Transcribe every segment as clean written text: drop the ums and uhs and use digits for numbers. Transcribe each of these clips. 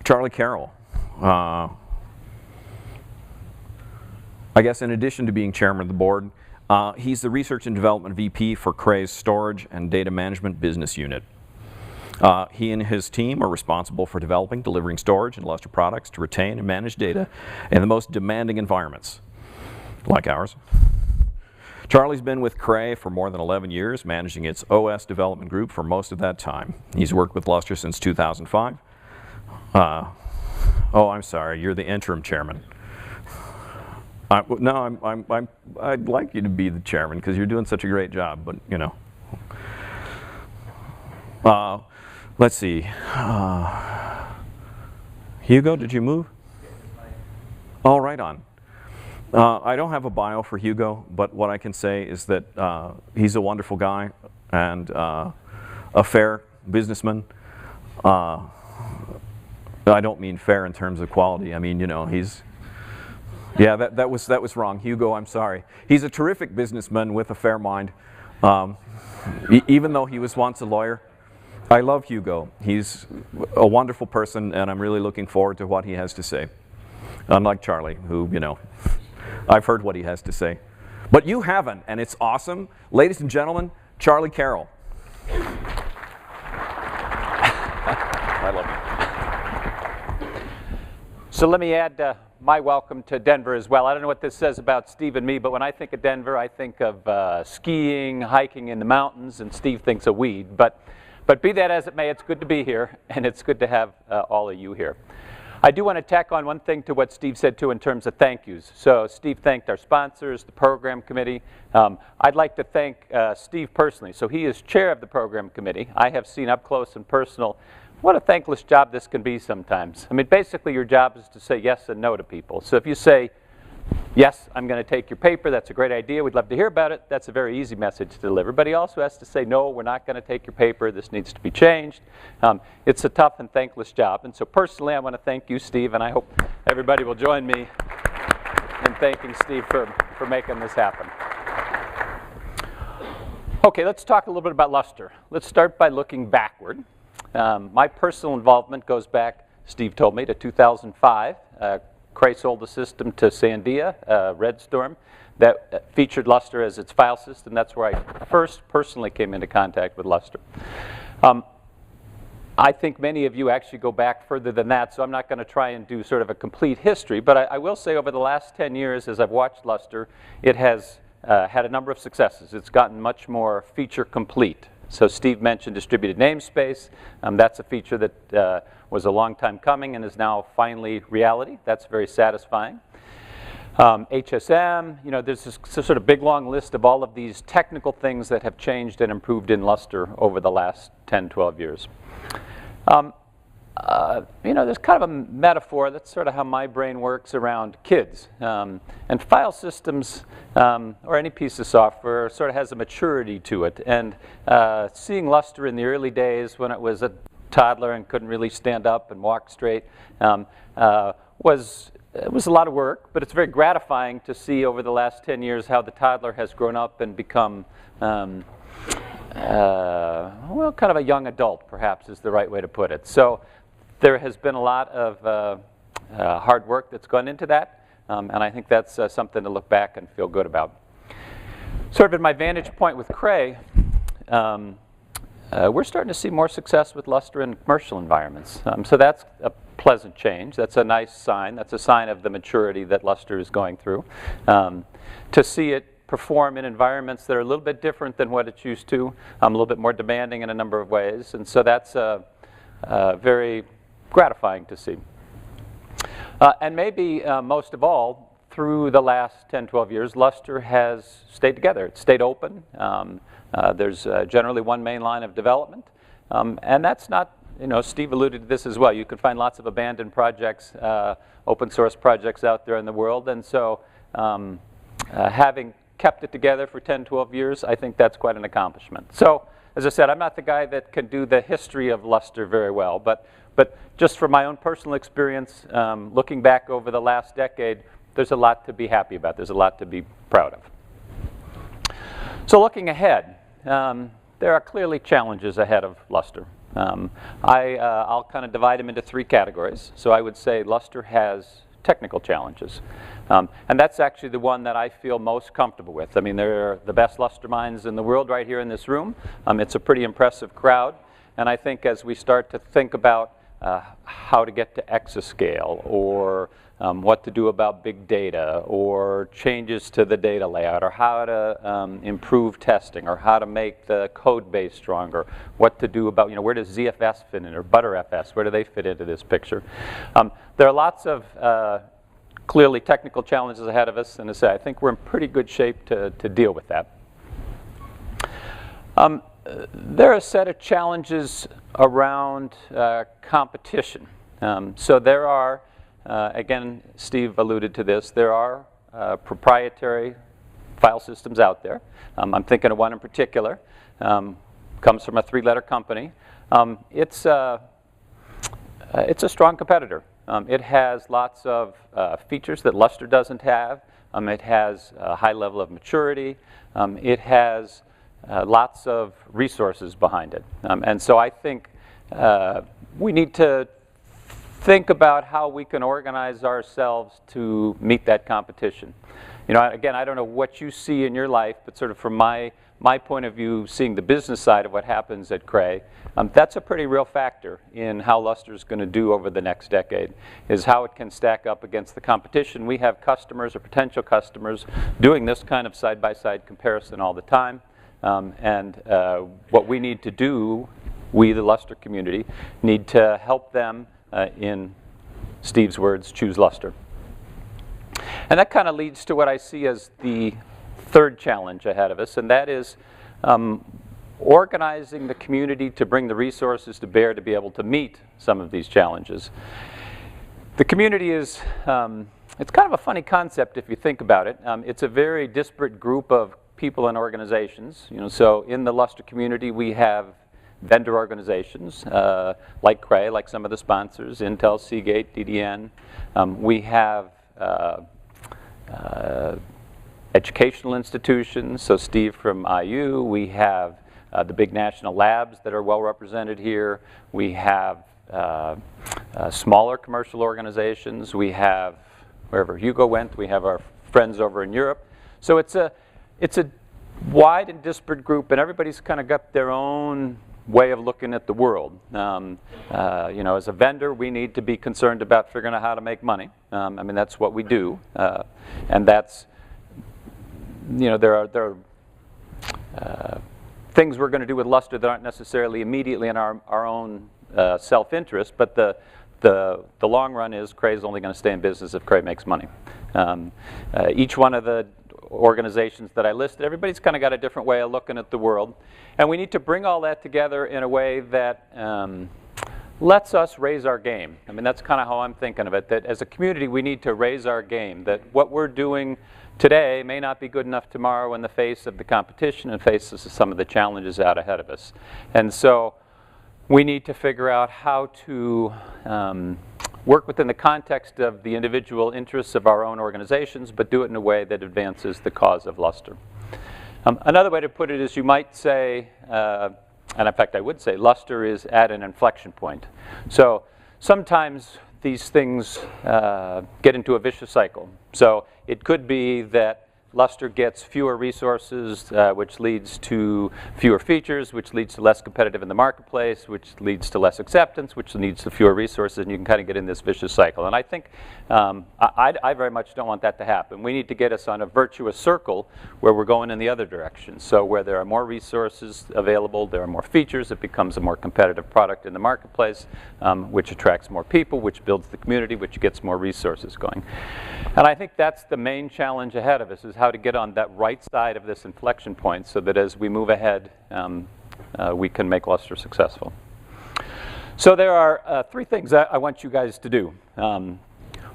Charlie Carroll. I guess in addition to being chairman of the board, he's the research and development VP for Cray's storage and data management business unit. He and his team are responsible for developing, delivering storage and Lustre products to retain and manage data in the most demanding environments, like ours. Charlie's been with Cray for more than 11 years, managing its OS development group for most of that time. He's worked with Lustre since 2005. Oh, I'm sorry, you're the interim chairman. No, I'd like you to be the chairman because you're doing such a great job, but you know. Let's see. Hugo, did you move? Oh, right on. I don't have a bio for Hugo, but what I can say is that he's a wonderful guy and a fair businessman. I don't mean fair in terms of quality. I mean, you know, he's. Yeah, that was wrong. Hugo, I'm sorry. He's a terrific businessman with a fair mind. Even though he was once a lawyer. I love Hugo. He's a wonderful person, and I'm really looking forward to what he has to say. Unlike Charlie, who, you know, I've heard what he has to say. But you haven't, and it's awesome. Ladies and gentlemen, Charlie Carroll. I love you. So let me add my welcome to Denver as well. I don't know what this says about Steve and me, but when I think of Denver, I think of skiing, hiking in the mountains, and Steve thinks of weed. But be that as it may, it's good to be here, and it's good to have all of you here. I do want to tack on one thing to what Steve said too in terms of thank yous. So Steve thanked our sponsors, the program committee. I'd like to thank Steve personally. So he is chair of the program committee. I have seen up close and personal what a thankless job this can be sometimes. I mean, basically your job is to say yes and no to people. So if you say, yes, I'm going to take your paper, that's a great idea, we'd love to hear about it, that's a very easy message to deliver. But he also has to say, no, we're not going to take your paper, this needs to be changed. It's a tough and thankless job. And so personally, I want to thank you, Steve, and I hope everybody will join me in thanking Steve for making this happen. Okay, let's talk a little bit about Lustre. Let's start by looking backward. My personal involvement goes back, Steve told me, to 2005. Cray sold the system to Sandia, Redstorm, that featured Lustre as its file system. That's where I first personally came into contact with Lustre. I think many of you actually go back further than that, so I'm not going to try and do sort of a complete history, but I will say over the last 10 years as I've watched Lustre, it has had a number of successes. It's gotten much more feature complete. So Steve mentioned distributed namespace. That's a feature that was a long time coming and is now finally reality. That's very satisfying. HSM, you know, there's this sort of big long list of all of these technical things that have changed and improved in Lustre over the last 10, 12 years. You know, there's kind of a metaphor, that's sort of how my brain works around kids. And file systems, or any piece of software, sort of has a maturity to it. And seeing Lustre in the early days when it was a toddler and couldn't really stand up and walk straight was a lot of work, but it's very gratifying to see over the last 10 years how the toddler has grown up and become well, kind of a young adult, perhaps, is the right way to put it. So there has been a lot of hard work that's gone into that, and I think that's something to look back and feel good about. Sort of at my vantage point with Cray, we're starting to see more success with Lustre in commercial environments. So that's a pleasant change. That's a nice sign. That's a sign of the maturity that Lustre is going through. To see it perform in environments that are a little bit different than what it's used to, a little bit more demanding in a number of ways, and so that's very gratifying to see. And maybe most of all, through the last 10, 12 years, Lustre has stayed together. It's stayed open. There's generally one main line of development, and that's not, you know, Steve alluded to this as well. You can find lots of abandoned projects, open source projects out there in the world, and so having kept it together for 10, 12 years, I think that's quite an accomplishment. So, as I said, I'm not the guy that can do the history of Lustre very well, but just from my own personal experience, looking back over the last decade, there's a lot to be happy about. There's a lot to be proud of. So looking ahead, there are clearly challenges ahead of Lustre. I'll kind of divide them into three categories. So I would say Lustre has technical challenges. And that's actually the one that I feel most comfortable with. I mean, they're the best Lustre minds in the world right here in this room. It's a pretty impressive crowd. And I think as we start to think about how to get to Exascale, or what to do about big data, or changes to the data layout, or how to improve testing, or how to make the code base stronger, what to do about, where does ZFS fit in, or ButterFS, where do they fit into this picture? There are lots of clearly technical challenges ahead of us, and as I say, I think we're in pretty good shape to deal with that. There are a set of challenges around competition. So there are, again, Steve alluded to this, there are proprietary file systems out there. I'm thinking of one in particular. Comes from a three-letter company. It's a strong competitor. It has lots of features that Lustre doesn't have. It has a high level of maturity. It has lots of resources behind it. And so I think we need to think about how we can organize ourselves to meet that competition. Again, I don't know what you see in your life, but sort of from my point of view, seeing the business side of what happens at Cray, that's a pretty real factor in how Lustre is going to do over the next decade, is how it can stack up against the competition. We have customers or potential customers doing this kind of side-by-side comparison all the time. What we need to do, we, the Lustre community, need to help them, in Steve's words, choose Lustre. And that kind of leads to what I see as the third challenge ahead of us, and that is organizing the community to bring the resources to bear to be able to meet some of these challenges. The community is, it's kind of a funny concept if you think about it. It's a very disparate group of people and organizations. So in the Lustre community, we have vendor organizations like Cray, like some of the sponsors, Intel, Seagate, DDN. We have educational institutions, so Steve from IU. We have the big national labs that are well represented here. We have smaller commercial organizations. We have, wherever Hugo went, we have our friends over in Europe. So it's a wide and disparate group, and everybody's kind of got their own way of looking at the world. As a vendor, we need to be concerned about figuring out how to make money. That's what we do, and that's, there are things we're going to do with Lustre that aren't necessarily immediately in our own self-interest, but the long run is Cray's only going to stay in business if Cray makes money. Each one of the organizations that I listed, everybody's kind of got a different way of looking at the world, and we need to bring all that together in a way that lets us raise our game. That's kind of how I'm thinking of it, that as a community we need to raise our game, that what we're doing today may not be good enough tomorrow in the face of the competition and face of some of the challenges out ahead of us. And so we need to figure out how to work within the context of the individual interests of our own organizations, but do it in a way that advances the cause of Lustre. Another way to put it is you might say, and in fact I would say, Lustre is at an inflection point. So sometimes these things get into a vicious cycle. So it could be that Lustre gets fewer resources, which leads to fewer features, which leads to less competitive in the marketplace, which leads to less acceptance, which leads to fewer resources, and you can kind of get in this vicious cycle. And I think I very much don't want that to happen. We need to get us on a virtuous circle where we're going in the other direction. So where there are more resources available, there are more features, it becomes a more competitive product in the marketplace, which attracts more people, which builds the community, which gets more resources going. And I think that's the main challenge ahead of us, is how to get on that right side of this inflection point so that as we move ahead, we can make Lustre successful. So there are three things that I want you guys to do.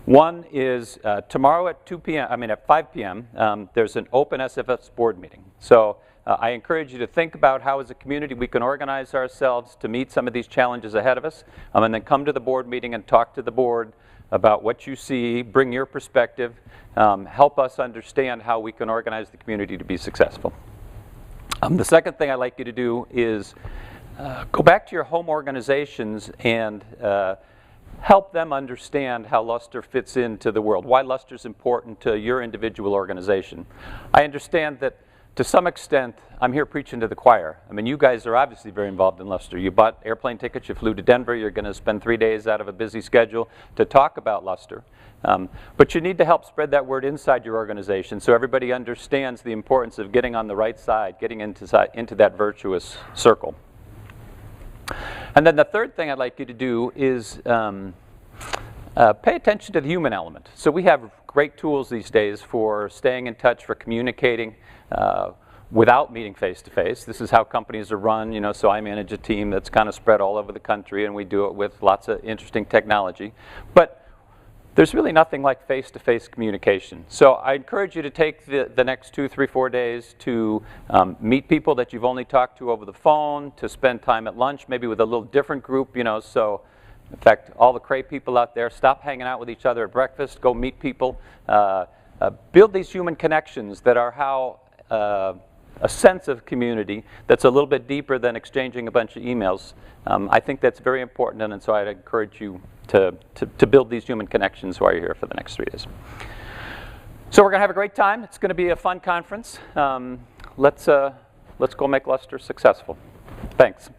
One is tomorrow at 5 p.m., there's an OpenSFS board meeting. So I encourage you to think about how as a community we can organize ourselves to meet some of these challenges ahead of us, and then come to the board meeting and talk to the board about what you see, bring your perspective, help us understand how we can organize the community to be successful. The second thing I'd like you to do is go back to your home organizations and help them understand how Lustre fits into the world, why Lustre is important to your individual organization. I understand that to some extent I'm here preaching to the choir. I mean, you guys are obviously very involved in Lustre. You bought airplane tickets, you flew to Denver, you're going to spend 3 days out of a busy schedule to talk about Lustre. But you need to help spread that word inside your organization so everybody understands the importance of getting on the right side, getting into that virtuous circle. And then the third thing I'd like you to do is pay attention to the human element. So we have great tools these days for staying in touch, for communicating without meeting face-to-face. This is how companies are run, you know, so I manage a team that's kind of spread all over the country, and we do it with lots of interesting technology. But there's really nothing like face-to-face communication. So I encourage you to take the next 2, 3, 4 days to meet people that you've only talked to over the phone, to spend time at lunch, maybe with a little different group, you know. So in fact, all the Cray people out there, stop hanging out with each other at breakfast, go meet people. Build these human connections that are how a sense of community that's a little bit deeper than exchanging a bunch of emails. I think that's very important, and so I'd encourage you to build these human connections while you're here for the next 3 days. So we're going to have a great time. It's going to be a fun conference. Let's go make Lustre successful. Thanks.